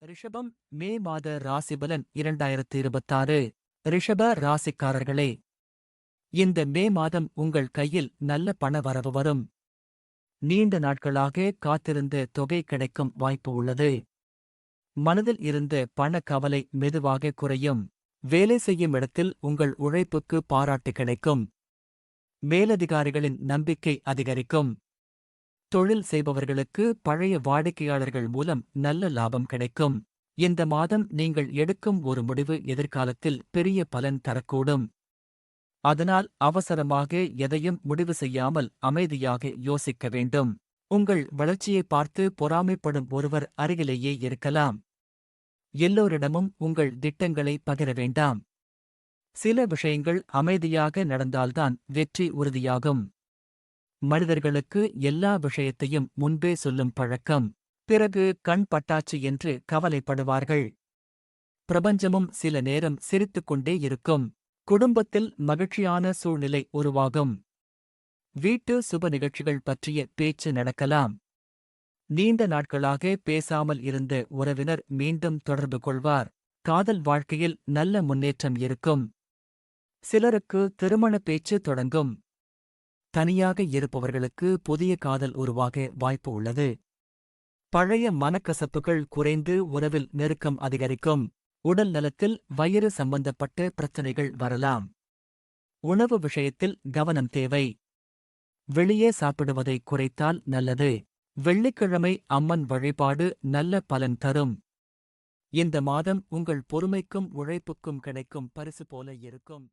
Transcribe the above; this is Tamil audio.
ரிஷபம் மே மாத ராசிபலன் 2026. ரிஷப ராசிக்காரர்களே, இந்த மே மாதம் உங்கள் கையில் நல்ல பண வரவு வரும். நீண்ட நாட்களாக காத்திருந்த தொகை கிடைக்கும் வாய்ப்பு உள்ளது. மனதில் இருந்த பண கவலை மெதுவாக குறையும். வேலை செய்யும் இடத்தில் உங்கள் உழைப்புக்கு பாராட்டு கிடைக்கும். மேலதிகாரிகளின் நம்பிக்கை அதிகரிக்கும். தொழில் செய்பவர்களுக்கு பழைய வாடிக்கையாளர்கள் மூலம் நல்ல லாபம் கிடைக்கும். இந்த மாதம் நீங்கள் எடுக்கும் ஒரு முடிவு எதிர்காலத்தில் பெரிய பலன் தரக்கூடும். அதனால் அவசரமாக எதையும் முடிவு செய்யாமல் அமைதியாக யோசிக்க வேண்டும். உங்கள் வளர்ச்சியை பார்த்து பொறாமைப்படும் ஒருவர் அருகிலேயே இருக்கலாம். எல்லோரிடமும் உங்கள் திட்டங்களை பகிர வேண்டாம். சில விஷயங்கள் அமைதியாக நடந்தால்தான் வெற்றி உறுதியாகும். மனிதர்களுக்கு எல்லா விஷயத்தையும் முன்பே சொல்லும் பழக்கம். பிறகு கண் பட்டாச்சு என்று கவலைப்படுவார்கள். பிரபஞ்சமும் சில நேரம் சிரித்துக்கொண்டே இருக்கும். குடும்பத்தில் மகிழ்ச்சியான சூழ்நிலை உருவாகும். வீட்டு சுப நிகழ்ச்சிகள் பற்றிய பேச்சு நடக்கலாம். நீண்ட நாட்களாக பேசாமல் இருந்த உறவினர் மீண்டும் தொடர்பு கொள்வார். காதல் வாழ்க்கையில் நல்ல முன்னேற்றம் இருக்கும். சிலருக்கு திருமண பேச்சு தொடங்கும். தனியாக இருப்பவர்களுக்கு புதிய காதல் உருவாக வாய்ப்பு உள்ளது. பழைய மனக்கசப்புகள் குறைந்து உறவில் நெருக்கம் அதிகரிக்கும். உடல் நலத்தில் வயிறு சம்பந்தப்பட்ட பிரச்சனைகள் வரலாம். உணவு விஷயத்தில் கவனம் தேவை. வெளியே சாப்பிடுவதை குறைத்தால் நல்லது. வெள்ளிக்கிழமை அம்மன் வழிபாடு நல்ல பலன் தரும். இந்த மாதம் உங்கள் பொறுமைக்கும் உழைப்புக்கும் கிடைக்கும் பரிசு போல இருக்கும்.